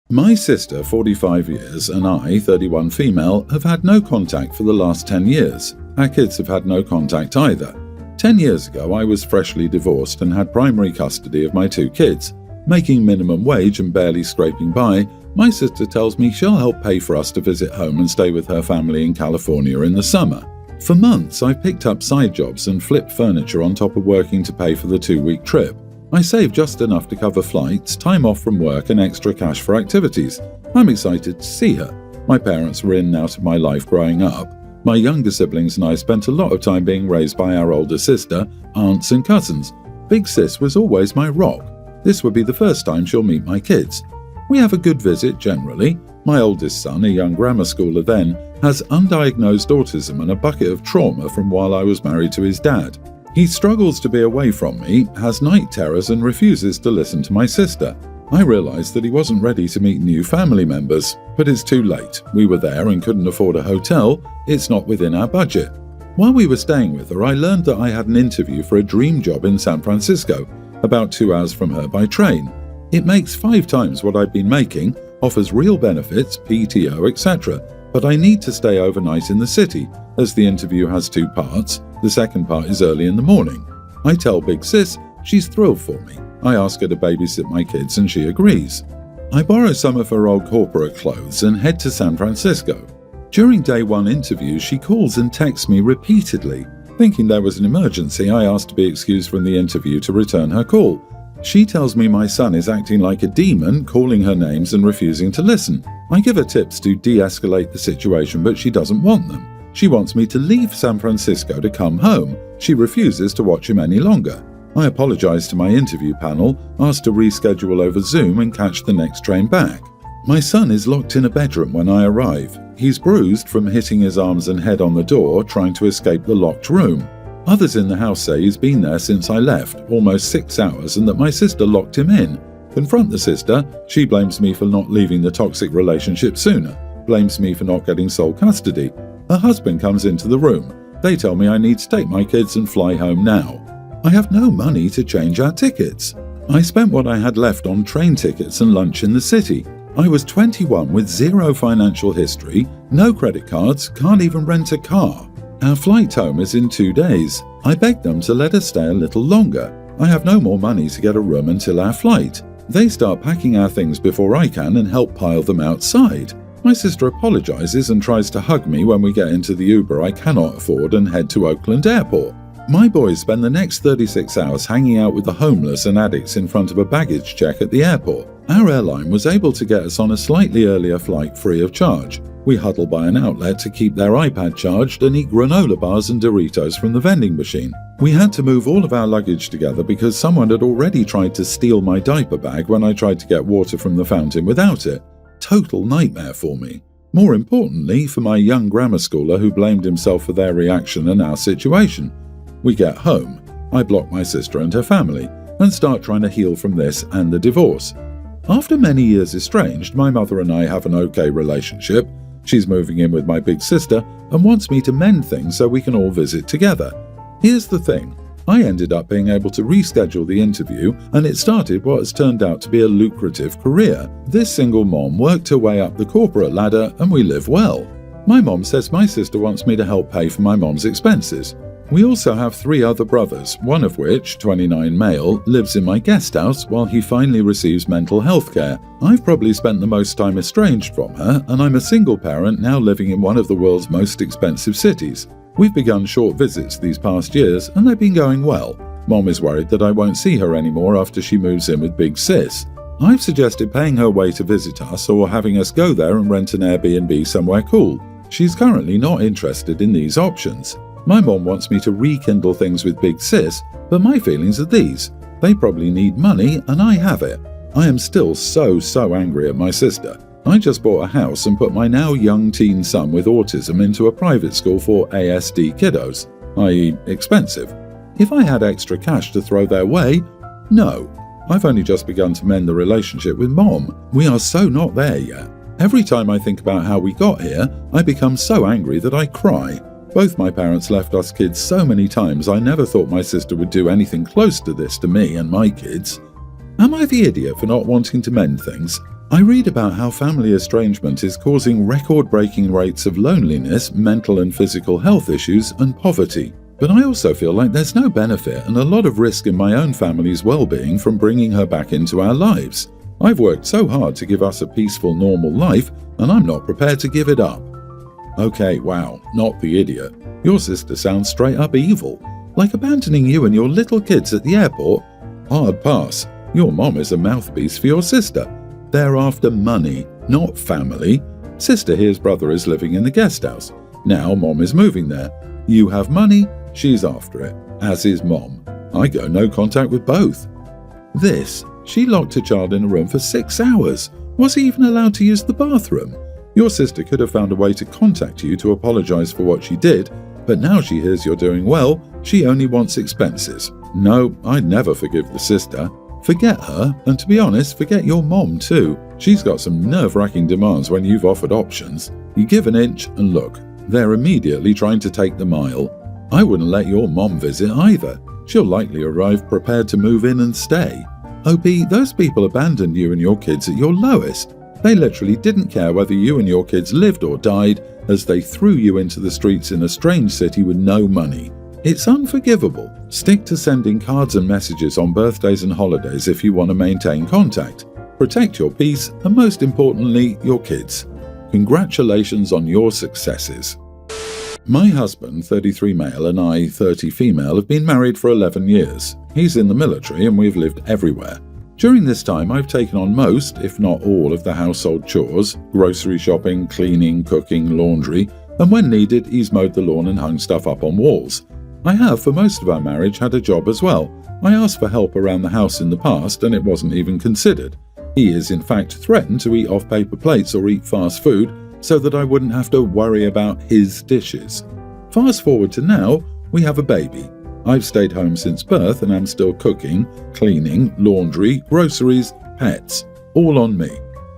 My sister, 45 years, and I, 31 female, have had no contact for the last 10 years. Our kids have had no contact either. 10 years ago, I was freshly divorced and had primary custody of my 2 kids. Making minimum wage and barely scraping by, my sister tells me she'll help pay for us to visit home and stay with her family in California in the summer. For months, I've picked up side jobs and flipped furniture on top of working to pay for the 2-week trip. I save just enough to cover flights, time off from work, and extra cash for activities. I'm excited to see her. My parents were in and out of my life growing up. My younger siblings and I spent a lot of time being raised by our older sister, aunts, and cousins. Big Sis was always my rock. This would be the first time she'll meet my kids. We have a good visit generally. My oldest son, a young grammar schooler then, has undiagnosed autism and a bucket of trauma from while I was married to his dad. He struggles to be away from me, has night terrors, and refuses to listen to my sister. I realized that he wasn't ready to meet new family members, but it's too late. We were there and couldn't afford a hotel. It's not within our budget. While we were staying with her, I learned that I had an interview for a dream job in San Francisco, about 2 hours from her by train. It makes 5 times what I'd been making, offers real benefits, PTO, etc., but I need to stay overnight in the city, as the interview has 2 parts. The second part is early in the morning. I tell Big Sis, she's thrilled for me. I ask her to babysit my kids and she agrees. I borrow some of her old corporate clothes and head to San Francisco. During day 1 interview, she calls and texts me repeatedly. Thinking there was an emergency, I asked to be excused from the interview to return her call. She tells me my son is acting like a demon, calling her names and refusing to listen. I give her tips to de-escalate the situation, but she doesn't want them. She wants me to leave San Francisco to come home. She refuses to watch him any longer. I apologize to my interview panel, asked to reschedule over Zoom and catch the next train back. My son is locked in a bedroom when I arrive. He's bruised from hitting his arms and head on the door, trying to escape the locked room. Others in the house say he's been there since I left, almost 6 hours, and that my sister locked him in. Confront the sister. She blames me for not leaving the toxic relationship sooner, blames me for not getting sole custody. Her husband comes into the room. They tell me I need to take my kids and fly home now. I have no money to change our tickets. I spent what I had left on train tickets and lunch in the city. I was 21 with 0 financial history, no credit cards, can't even rent a car. Our flight home is in 2 days. I begged them to let us stay a little longer. I have no more money to get a room until our flight. They start packing our things before I can and help pile them outside. My sister apologizes and tries to hug me when we get into the Uber I cannot afford and head to Oakland Airport. My boys spend the next 36 hours hanging out with the homeless and addicts in front of a baggage check at the airport. Our airline was able to get us on a slightly earlier flight free of charge. We huddle by an outlet to keep their iPad charged and eat granola bars and Doritos from the vending machine. We had to move all of our luggage together because someone had already tried to steal my diaper bag when I tried to get water from the fountain without it. Total nightmare for me. More importantly, for my young grammar schooler who blamed himself for their reaction and our situation. We get home. I block my sister and her family and start trying to heal from this and the divorce. After many years estranged, my mother and I have an okay relationship. She's moving in with my big sister and wants me to mend things so we can all visit together. Here's the thing. I ended up being able to reschedule the interview and it started what has turned out to be a lucrative career. This single mom worked her way up the corporate ladder and we live well. My mom says my sister wants me to help pay for my mom's expenses. We also have 3 other brothers, one of which, 29 male, lives in my guest house while he finally receives mental health care. I've probably spent the most time estranged from her, and I'm a single parent now living in one of the world's most expensive cities. We've begun short visits these past years, and they've been going well. Mom is worried that I won't see her anymore after she moves in with Big Sis. I've suggested paying her way to visit us or having us go there and rent an Airbnb somewhere cool. She's currently not interested in these options. My mom wants me to rekindle things with Big Sis, but my feelings are these. They probably need money and I have it. I am still so angry at my sister. I just bought a house and put my now young teen son with autism into a private school for ASD kiddos, i.e. expensive. If I had extra cash to throw their way, no. I've only just begun to mend the relationship with Mom. We are so not there yet. Every time I think about how we got here, I become so angry that I cry. Both my parents left us kids so many times I never thought my sister would do anything close to this to me and my kids. Am I the idiot for not wanting to mend things? I read about how family estrangement is causing record-breaking rates of loneliness, mental and physical health issues, and poverty. But I also feel like there's no benefit and a lot of risk in my own family's well-being from bringing her back into our lives. I've worked so hard to give us a peaceful, normal life, and I'm not prepared to give it up. Okay, wow, not the idiot. Your sister sounds straight up evil. Like abandoning you and your little kids at the airport? Hard pass. Your mom is a mouthpiece for your sister. They're after money, not family. Sister here's brother is living in the guest house. Now mom is moving there. You have money, she's after it, as is mom. I go no contact with both. She locked a child in a room for 6 hours. Was he even allowed to use the bathroom? Your sister could have found a way to contact you to apologize for what she did, but now she hears you're doing well, she only wants expenses. No, I'd never forgive the sister. Forget her, and to be honest, forget your mom too. She's got some nerve-wracking demands when you've offered options. You give an inch and look, they're immediately trying to take the mile. I wouldn't let your mom visit either. She'll likely arrive prepared to move in and stay. OP, those people abandoned you and your kids at your lowest. They literally didn't care whether you and your kids lived or died, as they threw you into the streets in a strange city with no money. It's unforgivable. Stick to sending cards and messages on birthdays and holidays if you want to maintain contact. Protect your peace and, most importantly, your kids. Congratulations on your successes. My husband, 33 male, and I, 30 female, have been married for 11 years. He's in the military and we've lived everywhere. During this time, I've taken on most, if not all, of the household chores, grocery shopping, cleaning, cooking, laundry, and when needed, he's mowed the lawn and hung stuff up on walls. I have, for most of our marriage, had a job as well. I asked for help around the house in the past and it wasn't even considered. He is in fact threatened to eat off paper plates or eat fast food so that I wouldn't have to worry about his dishes. Fast forward to now, we have a baby. I've stayed home since birth and am still cooking, cleaning, laundry, groceries, pets, all on me.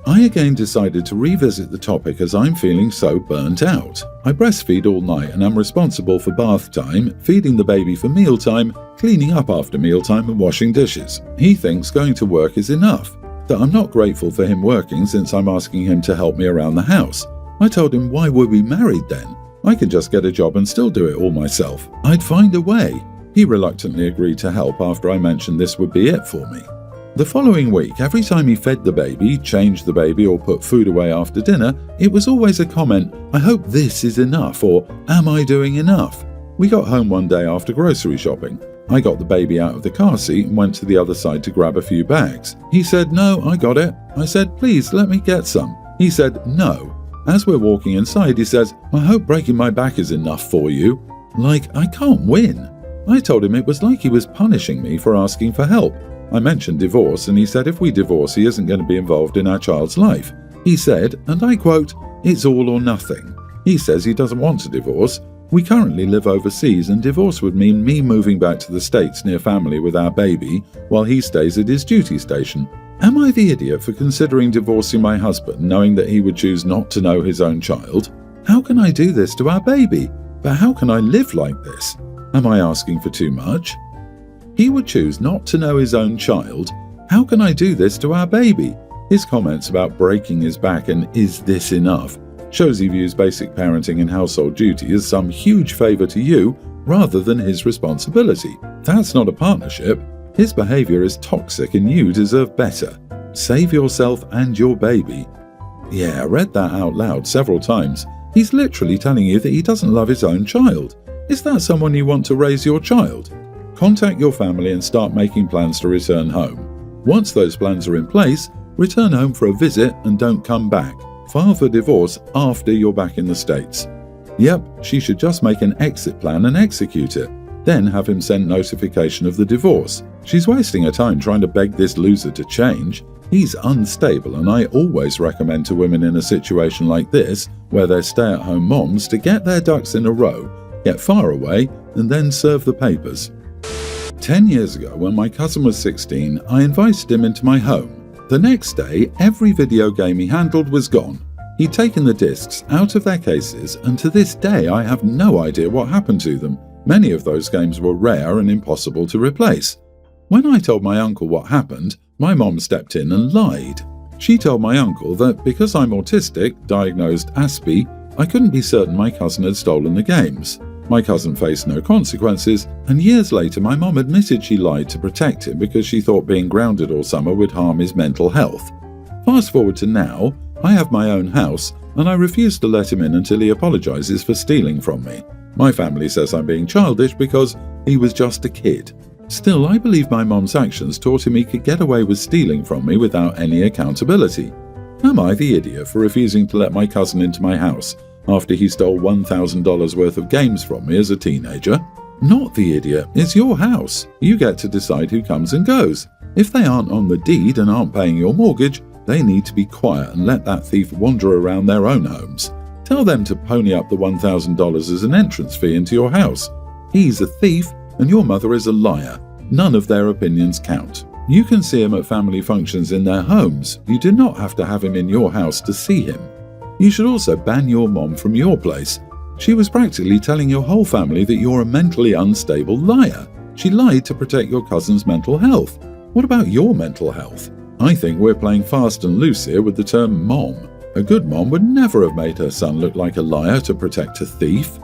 I again decided to revisit the topic as I'm feeling so burnt out. I breastfeed all night and am responsible for bath time, feeding the baby for mealtime, cleaning up after mealtime and washing dishes. He thinks going to work is enough, that I'm not grateful for him working since I'm asking him to help me around the house. I told him why were we married then? I could just get a job and still do it all myself. I'd find a way. He reluctantly agreed to help after I mentioned this would be it for me. The following week, every time he fed the baby, changed the baby or put food away after dinner, it was always a comment, I hope this is enough, or am I doing enough? We got home one day after grocery shopping. I got the baby out of the car seat and went to the other side to grab a few bags. He said, no, I got it. I said, please let me get some. He said, no. As we're walking inside, he says, I hope breaking my back is enough for you. Like, I can't win. I told him it was like he was punishing me for asking for help. I mentioned divorce and he said if we divorce he isn't going to be involved in our child's life. He said, and I quote, it's all or nothing. He says he doesn't want to divorce. We currently live overseas and divorce would mean me moving back to the States near family with our baby while he stays at his duty station. Am I the idiot for considering divorcing my husband knowing that he would choose not to know his own child? How can I do this to our baby? But how can I live like this? Am I asking for too much? He would choose not to know his own child. How can I do this to our baby? His comments about breaking his back and is this enough shows he views basic parenting and household duty as some huge favor to you rather than his responsibility. That's not a partnership. His behavior is toxic and you deserve better. Save yourself and your baby. Yeah, I read that out loud several times. He's literally telling you that he doesn't love his own child. Is that someone you want to raise your child? Contact your family and start making plans to return home. Once those plans are in place, return home for a visit and don't come back. File for divorce after you're back in the States. Yep, she should just make an exit plan and execute it. Then have him send notification of the divorce. She's wasting her time trying to beg this loser to change. He's unstable and I always recommend to women in a situation like this, where they're stay-at-home moms, to get their ducks in a row, get far away, and then serve the papers. 10 years ago, when my cousin was 16, I invited him into my home. The next day, every video game he handled was gone. He'd taken the discs out of their cases, and to this day I have no idea what happened to them. Many of those games were rare and impossible to replace. When I told my uncle what happened, my mom stepped in and lied. She told my uncle that because I'm autistic, diagnosed Aspie, I couldn't be certain my cousin had stolen the games. My cousin faced no consequences, and years later my mom admitted she lied to protect him because she thought being grounded all summer would harm his mental health. Fast forward to now, I have my own house, and I refuse to let him in until he apologizes for stealing from me. My family says I'm being childish because he was just a kid. Still, I believe my mom's actions taught him he could get away with stealing from me without any accountability. Am I the idiot for refusing to let my cousin into my house after he stole $1,000 worth of games from me as a teenager? Not the idiot, it's your house. You get to decide who comes and goes. If they aren't on the deed and aren't paying your mortgage, they need to be quiet and let that thief wander around their own homes. Tell them to pony up the $1,000 as an entrance fee into your house. He's a thief and your mother is a liar. None of their opinions count. You can see him at family functions in their homes. You do not have to have him in your house to see him. You should also ban your mom from your place. She was practically telling your whole family that you're a mentally unstable liar. She lied to protect your cousin's mental health. What about your mental health? I think we're playing fast and loose here with the term mom. A good mom would never have made her son look like a liar to protect a thief.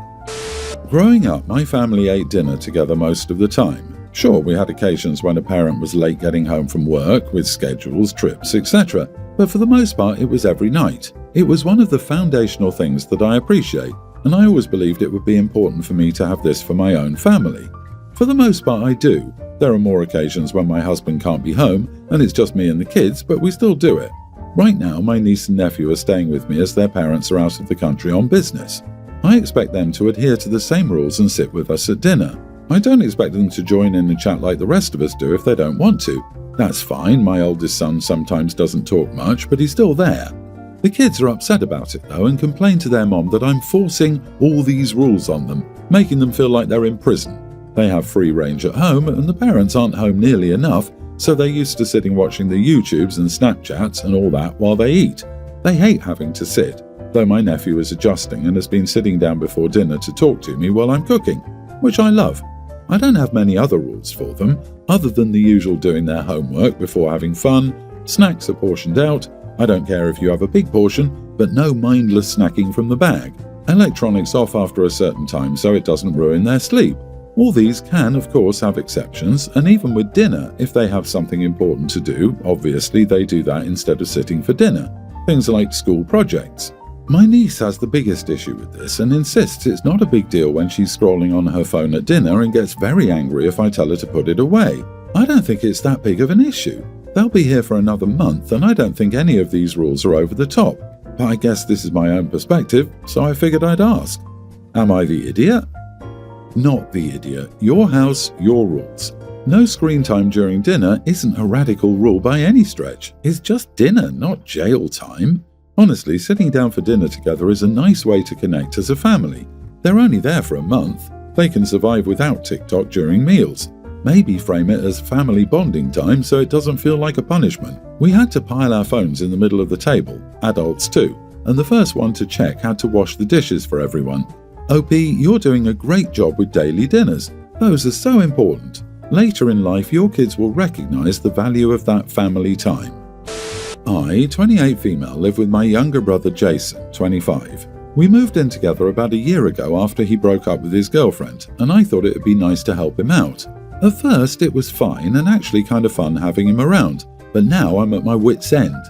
Growing up, my family ate dinner together most of the time. Sure, we had occasions when a parent was late getting home from work with schedules, trips, etc. But for the most part, it was every night. It was one of the foundational things that I appreciate, and I always believed it would be important for me to have this for my own family. For the most part, I do. There are more occasions when my husband can't be home, and it's just me and the kids, but we still do it. Right now, my niece and nephew are staying with me as their parents are out of the country on business. I expect them to adhere to the same rules and sit with us at dinner. I don't expect them to join in and chat like the rest of us do if they don't want to. That's fine, my oldest son sometimes doesn't talk much, but he's still there. The kids are upset about it though and complain to their mom that I'm forcing all these rules on them, making them feel like they're in prison. They have free range at home and the parents aren't home nearly enough, so they're used to sitting watching the YouTubes and Snapchats and all that while they eat. They hate having to sit, though my nephew is adjusting and has been sitting down before dinner to talk to me while I'm cooking, which I love. I don't have many other rules for them, other than the usual doing their homework before having fun, snacks are portioned out, I don't care if you have a big portion, but no mindless snacking from the bag, electronics off after a certain time so it doesn't ruin their sleep. All these can, of course, have exceptions, and even with dinner, if they have something important to do, obviously they do that instead of sitting for dinner. Things like school projects. My niece has the biggest issue with this and insists it's not a big deal when she's scrolling on her phone at dinner and gets very angry if I tell her to put it away. I don't think it's that big of an issue. They'll be here for another month and I don't think any of these rules are over the top. But I guess this is my own perspective, so I figured I'd ask. Am I the idiot? Not the idiot. Your house, your rules. No screen time during dinner isn't a radical rule by any stretch. It's just dinner, not jail time. Honestly, sitting down for dinner together is a nice way to connect as a family. They're only there for a month. They can survive without TikTok during meals. Maybe frame it as family bonding time so it doesn't feel like a punishment. We had to pile our phones in the middle of the table, adults too, and the first one to check had to wash the dishes for everyone. OP, you're doing a great job with daily dinners. Those are so important. Later in life, your kids will recognize the value of that family time. I, 28 female, live with my younger brother Jason, 25. We moved in together about a year ago after he broke up with his girlfriend, and I thought it would be nice to help him out. At first, it was fine and actually kind of fun having him around, but now I'm at my wit's end.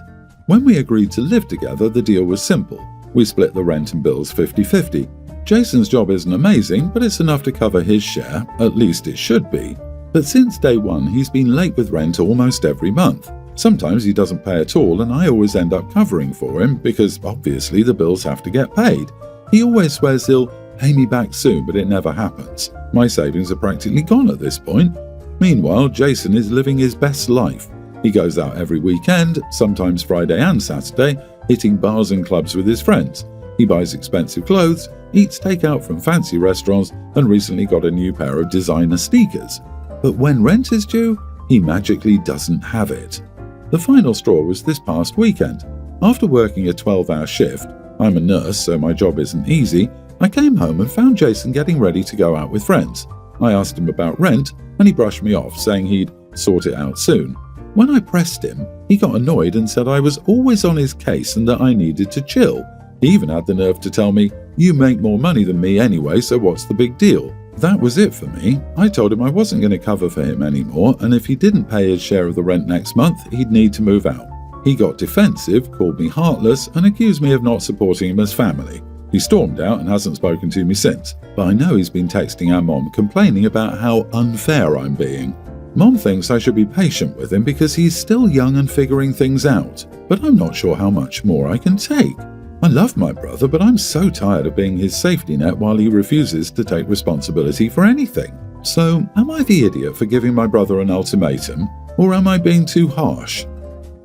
When we agreed to live together, the deal was simple. We split the rent and bills 50-50. Jason's job isn't amazing, but it's enough to cover his share, at least it should be. But since day one, he's been late with rent almost every month. Sometimes he doesn't pay at all and I always end up covering for him because obviously the bills have to get paid. He always swears he'll pay me back soon, but it never happens. My savings are practically gone at this point. Meanwhile, Jason is living his best life. He goes out every weekend, sometimes Friday and Saturday, hitting bars and clubs with his friends. He buys expensive clothes, eats takeout from fancy restaurants, and recently got a new pair of designer sneakers. But when rent is due, he magically doesn't have it. The final straw was this past weekend. After working a 12-hour shift, I'm a nurse so my job isn't easy, I came home and found Jason getting ready to go out with friends. I asked him about rent and he brushed me off saying he'd sort it out soon. When I pressed him, He got annoyed and said I was always on his case and that I needed to chill. He even had the nerve to tell me, "You make more money than me anyway, so what's the big deal?" That was it for me. I told him I wasn't going to cover for him anymore, and if he didn't pay his share of the rent next month, he'd need to move out. He got defensive, called me heartless, and accused me of not supporting him as family. He stormed out and hasn't spoken to me since, but I know he's been texting our mom complaining about how unfair I'm being. Mom thinks I should be patient with him because he's still young and figuring things out, but I'm not sure how much more I can take. I love my brother, but I'm so tired of being his safety net while he refuses to take responsibility for anything. So, am I the idiot for giving my brother an ultimatum, or am I being too harsh?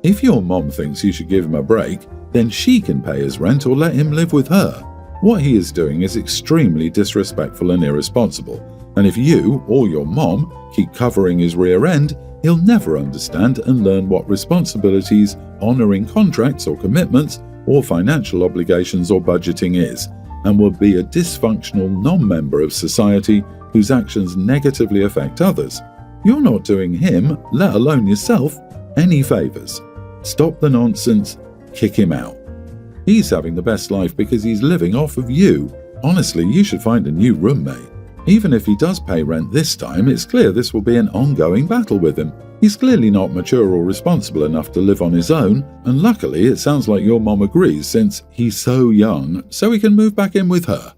If your mom thinks you should give him a break, then she can pay his rent or let him live with her. What he is doing is extremely disrespectful and irresponsible, and if you or your mom keep covering his rear end, he'll never understand and learn what responsibilities, honoring contracts or commitments, or financial obligations or budgeting is, and will be a dysfunctional non-member of society whose actions negatively affect others. You're not doing him, let alone yourself, any favours. Stop the nonsense, kick him out. He's having the best life because he's living off of you. Honestly, you should find a new roommate. Even if he does pay rent this time, it's clear this will be an ongoing battle with him. He's clearly not mature or responsible enough to live on his own, and luckily it sounds like your mom agrees since he's so young, so he can move back in with her.